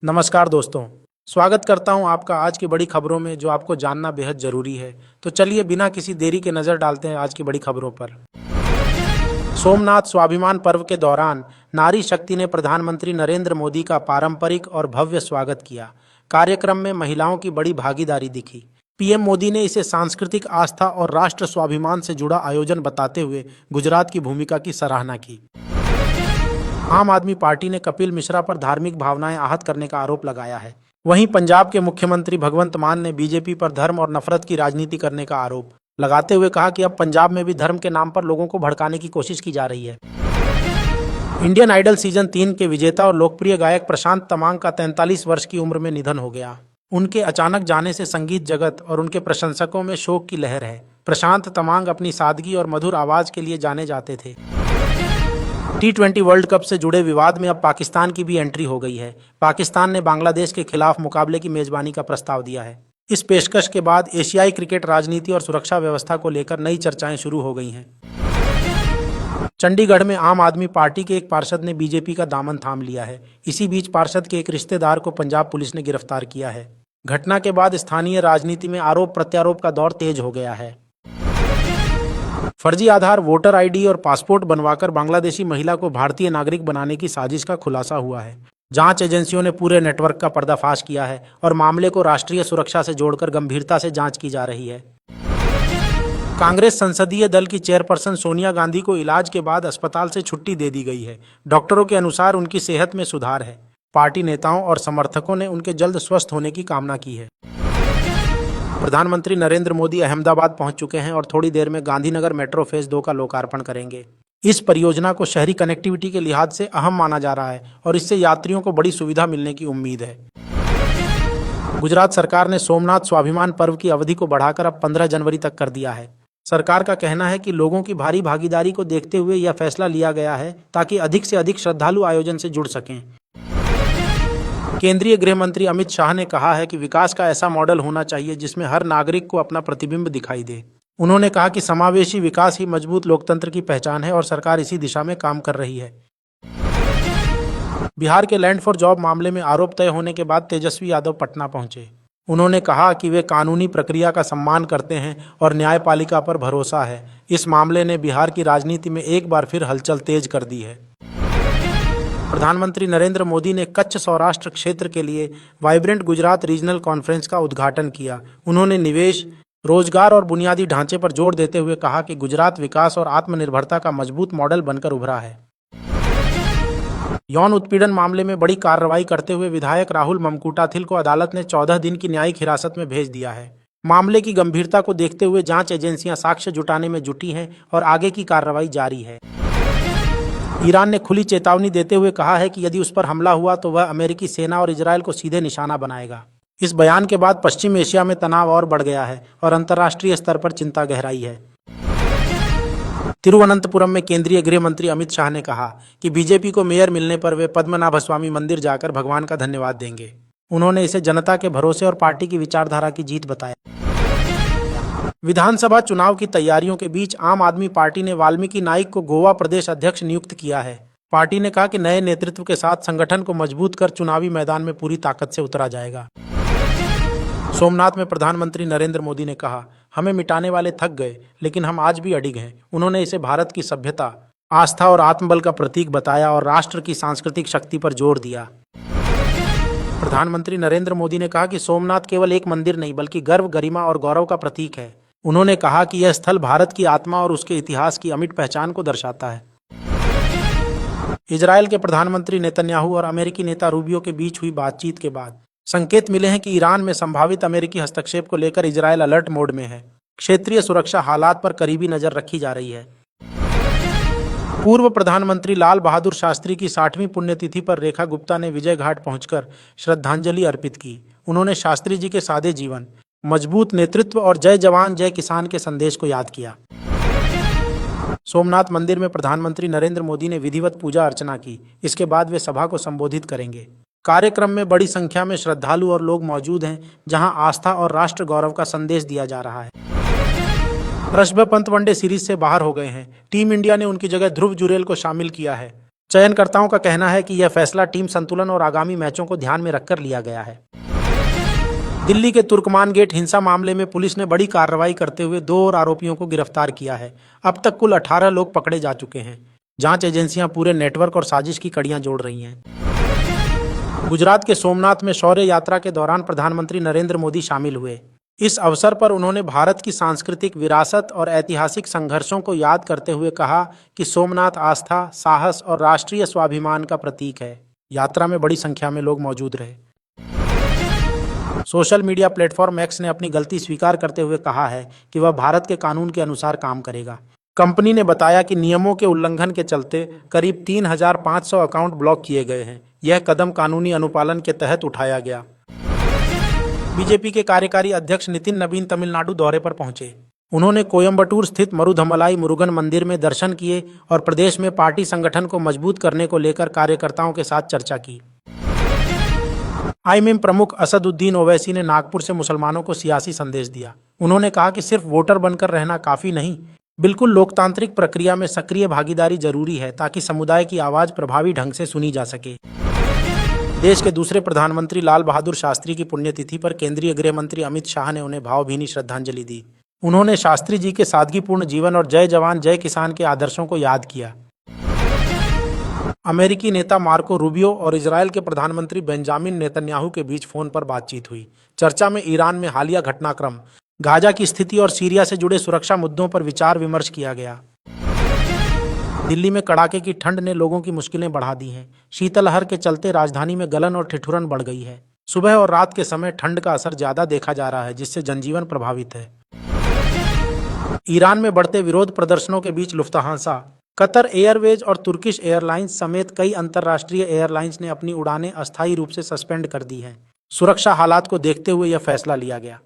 नमस्कार दोस्तों। स्वागत करता हूं आपका आज की बड़ी खबरों में, जो आपको जानना बेहद जरूरी है। तो चलिए बिना किसी देरी के नजर डालते हैं आज की बड़ी खबरों पर। सोमनाथ स्वाभिमान पर्व के दौरान नारी शक्ति ने प्रधानमंत्री नरेंद्र मोदी का पारंपरिक और भव्य स्वागत किया। कार्यक्रम में महिलाओं की बड़ी भागीदारी दिखी। पीएम मोदी ने इसे सांस्कृतिक आस्था और राष्ट्र स्वाभिमान से जुड़ा आयोजन बताते हुए गुजरात की भूमिका की सराहना की। आम आदमी पार्टी ने कपिल मिश्रा पर धार्मिक भावनाएं आहत करने का आरोप लगाया है। वहीं पंजाब के मुख्यमंत्री भगवंत मान ने बीजेपी पर धर्म और नफरत की राजनीति करने का आरोप लगाते हुए कहा कि अब पंजाब में भी धर्म के नाम पर लोगों को भड़काने की कोशिश की जा रही है। इंडियन आइडल सीजन 3 के विजेता और लोकप्रिय गायक प्रशांत तमांग का 43 वर्ष की उम्र में निधन हो गया। उनके अचानक जाने से संगीत जगत और उनके प्रशंसकों में शोक की लहर है। प्रशांत तमांग अपनी सादगी और मधुर आवाज के लिए जाने जाते थे। T20 वर्ल्ड कप से जुड़े विवाद में अब पाकिस्तान की भी एंट्री हो गई है। पाकिस्तान ने बांग्लादेश के खिलाफ मुकाबले की मेजबानी का प्रस्ताव दिया है। इस पेशकश के बाद एशियाई क्रिकेट राजनीति और सुरक्षा व्यवस्था को लेकर नई चर्चाएं शुरू हो गई हैं। चंडीगढ़ में आम आदमी पार्टी के एक पार्षद ने बीजेपी का दामन थाम लिया है। इसी बीच पार्षद के एक रिश्तेदार को पंजाब पुलिस ने गिरफ्तार किया है। घटना के बाद स्थानीय राजनीति में आरोप प्रत्यारोप का दौर तेज हो गया है। फर्जी आधार, वोटर आईडी और पासपोर्ट बनवाकर बांग्लादेशी महिला को भारतीय नागरिक बनाने की साजिश का खुलासा हुआ है। जांच एजेंसियों ने पूरे नेटवर्क का पर्दाफाश किया है और मामले को राष्ट्रीय सुरक्षा से जोड़कर गंभीरता से जांच की जा रही है। कांग्रेस संसदीय दल की चेयरपर्सन सोनिया गांधी को इलाज के बाद अस्पताल से छुट्टी दे दी गई है। डॉक्टरों के अनुसार उनकी सेहत में सुधार है। पार्टी नेताओं और समर्थकों ने उनके जल्द स्वस्थ होने की कामना की है। प्रधानमंत्री नरेंद्र मोदी अहमदाबाद पहुंच चुके हैं और थोड़ी देर में गांधीनगर मेट्रो फेज 2 का लोकार्पण करेंगे। इस परियोजना को शहरी कनेक्टिविटी के लिहाज से अहम माना जा रहा है और इससे यात्रियों को बड़ी सुविधा मिलने की उम्मीद है। गुजरात सरकार ने सोमनाथ स्वाभिमान पर्व की अवधि को बढ़ाकर अब 15 जनवरी तक कर दिया है। सरकार का कहना है कि लोगों की भारी भागीदारी को देखते हुए यह फैसला लिया गया है ताकि अधिक से अधिक श्रद्धालु आयोजन से जुड़ सकें। केंद्रीय गृह मंत्री अमित शाह ने कहा है कि विकास का ऐसा मॉडल होना चाहिए जिसमें हर नागरिक को अपना प्रतिबिंब दिखाई दे। उन्होंने कहा कि समावेशी विकास ही मजबूत लोकतंत्र की पहचान है और सरकार इसी दिशा में काम कर रही है। बिहार के लैंड फॉर जॉब मामले में आरोप तय होने के बाद तेजस्वी यादव पटना पहुंचे। उन्होंने कहा कि वे कानूनी प्रक्रिया का सम्मान करते हैं और न्यायपालिका पर भरोसा है। इस मामले ने बिहार की राजनीति में एक बार फिर हलचल तेज कर दी है। प्रधानमंत्री नरेंद्र मोदी ने कच्छ सौराष्ट्र क्षेत्र के लिए वाइब्रेंट गुजरात रीजनल कॉन्फ्रेंस का उद्घाटन किया। उन्होंने निवेश, रोजगार और बुनियादी ढांचे पर जोर देते हुए कहा कि गुजरात विकास और आत्मनिर्भरता का मजबूत मॉडल बनकर उभरा है। यौन उत्पीड़न मामले में बड़ी कार्रवाई करते हुए विधायक राहुल ममकूटाथिल को अदालत ने 14 दिन की न्यायिक हिरासत में भेज दिया है। मामले की गंभीरता को देखते हुए जांच एजेंसियां साक्ष्य जुटाने में जुटी हैं और आगे की कार्रवाई जारी है। ईरान ने खुली चेतावनी देते हुए कहा है कि यदि उस पर हमला हुआ तो वह अमेरिकी सेना और इजरायल को सीधे निशाना बनाएगा। इस बयान के बाद पश्चिम एशिया में तनाव और बढ़ गया है और अंतर्राष्ट्रीय स्तर पर चिंता गहराई है। तिरुवनंतपुरम में केंद्रीय गृह मंत्री अमित शाह ने कहा कि बीजेपी को मेयर मिलने पर वे पद्मनाभस्वामी मंदिर जाकर भगवान का धन्यवाद देंगे। उन्होंने इसे जनता के भरोसे और पार्टी की विचारधारा की जीत बताया। विधानसभा चुनाव की तैयारियों के बीच आम आदमी पार्टी ने वाल्मीकि नाइक को गोवा प्रदेश अध्यक्ष नियुक्त किया है। पार्टी ने कहा कि नए नेतृत्व के साथ संगठन को मजबूत कर चुनावी मैदान में पूरी ताकत से उतरा जाएगा। सोमनाथ में प्रधानमंत्री नरेंद्र मोदी ने कहा, हमें मिटाने वाले थक गए, लेकिन हम आज भी अडिग हैं। उन्होंने इसे भारत की सभ्यता, आस्था और आत्मबल का प्रतीक बताया और राष्ट्र की सांस्कृतिक शक्ति पर जोर दिया। प्रधानमंत्री नरेंद्र मोदी ने कहा कि सोमनाथ केवल एक मंदिर नहीं बल्कि गर्व, गरिमा और गौरव का प्रतीक है। उन्होंने कहा कि यह स्थल भारत की आत्मा और उसके इतिहास की अमिट पहचान को दर्शाता है। इजरायल के प्रधानमंत्री नेतन्याहू और अमेरिकी नेता रूबियो के बीच हुई बातचीत के बाद संकेत मिले हैं कि ईरान में संभावित अमेरिकी हस्तक्षेप को लेकर इजरायल अलर्ट मोड में है। क्षेत्रीय सुरक्षा हालात पर करीबी नजर रखी जा रही है। पूर्व प्रधानमंत्री लाल बहादुर शास्त्री की 60वीं पुण्यतिथि पर रेखा गुप्ता ने विजय घाट पहुंचकर श्रद्धांजलि अर्पित की। उन्होंने शास्त्री जी के सादे जीवन, मजबूत नेतृत्व और जय जवान जय किसान के संदेश को याद किया। सोमनाथ मंदिर में प्रधानमंत्री नरेंद्र मोदी ने विधिवत पूजा अर्चना की। इसके बाद वे सभा को संबोधित करेंगे। कार्यक्रम में बड़ी संख्या में श्रद्धालु और लोग मौजूद हैं, जहां आस्था और राष्ट्र गौरव का संदेश दिया जा रहा है। ऋषभ पंत वनडे सीरीज से बाहर हो गए हैं। टीम इंडिया ने उनकी जगह ध्रुव जुरैल को शामिल किया है। चयनकर्ताओं का कहना है कि यह फैसला टीम संतुलन और आगामी मैचों को ध्यान में रखकर लिया गया है। दिल्ली के तुर्कमान गेट हिंसा मामले में पुलिस ने बड़ी कार्रवाई करते हुए 2 और आरोपियों को गिरफ्तार किया है। अब तक कुल 18 लोग पकड़े जा चुके हैं। जांच एजेंसियां पूरे नेटवर्क और साजिश की कड़ियां जोड़ रही हैं। गुजरात के सोमनाथ में शौर्य यात्रा के दौरान प्रधानमंत्री नरेंद्र मोदी शामिल हुए। इस अवसर पर उन्होंने भारत की सांस्कृतिक विरासत और ऐतिहासिक संघर्षों को याद करते हुए कहा कि सोमनाथ आस्था, साहस और राष्ट्रीय स्वाभिमान का प्रतीक है। यात्रा में बड़ी संख्या में लोग मौजूद रहे। सोशल मीडिया प्लेटफॉर्म एक्स ने अपनी गलती स्वीकार करते हुए कहा है कि वह भारत के कानून के अनुसार काम करेगा। कंपनी ने बताया कि नियमों के उल्लंघन के चलते करीब 3,500 अकाउंट ब्लॉक किए गए हैं। यह कदम कानूनी अनुपालन के तहत उठाया गया। बीजेपी के कार्यकारी अध्यक्ष नितिन नवीन तमिलनाडु दौरे पर पहुंचे। उन्होंने कोयम्बटूर स्थित मरुधमलाई मुरुगन मंदिर में दर्शन किए और प्रदेश में पार्टी संगठन को मजबूत करने को लेकर कार्यकर्ताओं के साथ चर्चा की। आईएमएम प्रमुख असदुद्दीन ओवैसी ने नागपुर से मुसलमानों को सियासी संदेश दिया। उन्होंने कहा कि सिर्फ वोटर बनकर रहना काफी नहीं, बिल्कुल लोकतांत्रिक प्रक्रिया में सक्रिय भागीदारी जरूरी है ताकि समुदाय की आवाज प्रभावी ढंग से सुनी जा सके। देश के दूसरे प्रधानमंत्री लाल बहादुर शास्त्री की पुण्यतिथि पर केंद्रीय गृह मंत्री अमित शाह ने उन्हें भावभीनी श्रद्धांजलि दी। उन्होंने शास्त्री जी के सादगीपूर्ण जीवन और जय जवान जय किसान के आदर्शों को याद किया। अमेरिकी नेता मार्को रूबियो और इजरायल के प्रधानमंत्री बेंजामिन नेतन्याहू के बीच फोन पर बातचीत हुई। चर्चा में ईरान में हालिया घटनाक्रम, गाजा की स्थिति और सीरिया से जुड़े सुरक्षा मुद्दों पर विचार विमर्श किया गया। दिल्ली में कड़ाके की ठंड ने लोगों की मुश्किलें बढ़ा दी हैं। शीतलहर के चलते राजधानी में गलन और ठिठुरन बढ़ गई है। सुबह और रात के समय ठंड का असर ज्यादा देखा जा रहा है, जिससे जनजीवन प्रभावित है। ईरान में बढ़ते विरोध प्रदर्शनों के बीच लुफ्ताहांसा, कतर एयरवेज और तुर्किश एयरलाइंस समेत कई अंतर्राष्ट्रीय एयरलाइंस ने अपनी उड़ानें अस्थायी रूप से सस्पेंड कर दी हैं। सुरक्षा हालात को देखते हुए यह फैसला लिया गया।